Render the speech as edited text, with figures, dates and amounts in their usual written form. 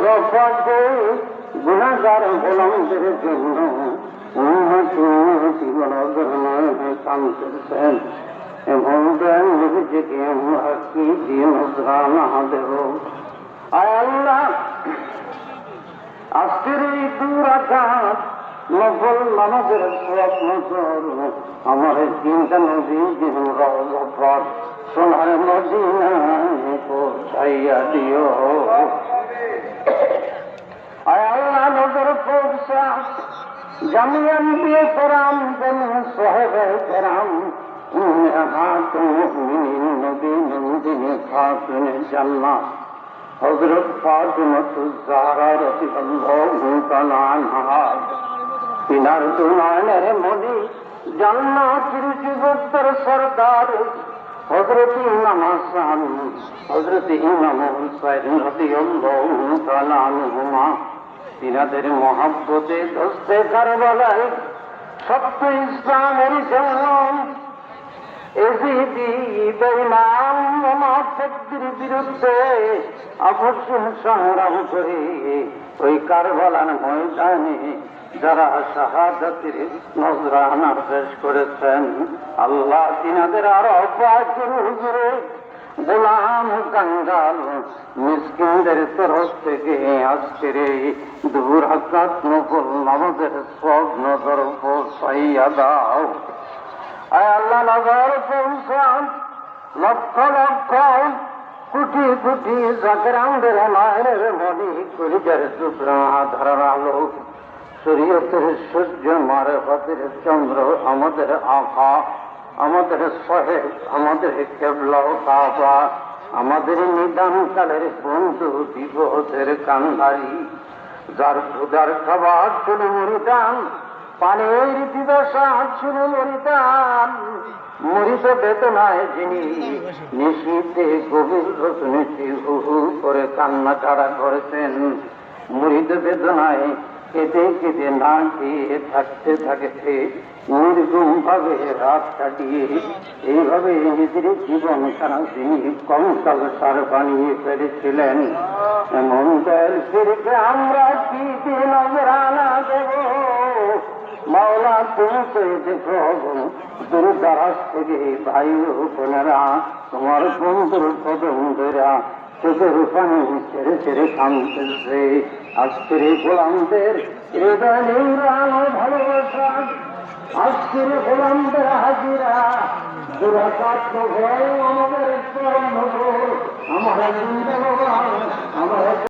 রফাতে গুনাহগার গোলামদের জন্য কাঁদতেছেন এবং নিজেকে আমরা কি দিয়ে নজরানা দেব। আয় আল্লাহ, আজকের এই দুরাকাত নফল নামাজের স্বপ্ন আমার চিন্তা নদী রফাত সোনার মদিনায় পৌঁছাইয়া দিও। আয় আল্লাহ, নজর পৌঁছা জামিয়ান দিয়ে কেরাম সাহেবে কেরাম নবী নন্দিনী খাতুনে জান্নাত হযরত ফাতিমাতুজ জাহরা রাদিয়াল্লাহু তাআলা আনহা তিনার দুনানের মনি জান্নাতের যুবকদের সরদার হযরত ইমাম হাসান হযরত ইমাম হুসাইন রাদিয়াল্লাহু তাআলা আনহুমা তিনাদের মহব্বতে দস্তে কারবালায় সত্য ইসলামের জন্য এজিদি বেঈমান মুনাফিকদের বিরুদ্ধে অবশ্যই সংগ্রাম করে ওই কারবালার ময়দানে যারা শাহাদাতের নজরানা পেশ করেছেন, আল্লাহ তিনাদের আরো পাকের হুজুরে গোলাম কাঙ্গাল মিসকিনদের তরফ থেকে আজকের এই দুরাকাত নফল নামাজের সব নজর পৌঁছাইয়া দাও। আয় আল্লাহ, নজর পৌঁছান লক্ষ লক্ষ কোটি কোটি জাকেরামদের মায়ের মনি কলিজার টুকরা ধারার আলো শরীয়তের সূর্য মারফতের চন্দ্র আমাদের আঁকা আমাদের সাহেব আমাদের কেবলা কাবা আমাদের নিদান কালের বন্ধু বিপদের কান্দারি যার ক্ষুদার খাবার ছিল মরিদান পানির দিবসা ছিল মরিদান মরিত বেদনায় যিনি নিশীতে গভীর রজনীতে হু হু করে কান্না ছাড়া করেছেন, মরিত বেদনায় কেঁদে কেঁদে না খেয়ে থাকতে থাকতে নির্গুম ভাবে রাত কাটিয়ে এইভাবে নিজের জীবন সারা তিনি কঙ্কাল সার বানিয়ে ফেলেছিলেন। এমন দয়াল ফিরকে আমরা কি দিয়ে নজরানা দেব? মাওলা তুমি তো দেখো দূর দারাজ থেকে ভাই বোনেরা তোমার বন্ধুর কদমরা চোখের পানি ছেড়ে ছেড়ে কাঁদতেছে। আজকের গোলামদের হৃদয় নিংড়ানো ভালোবাসা, আজকের গোলামদের হাজিরা দুরাকাত নফল আমাদের আমার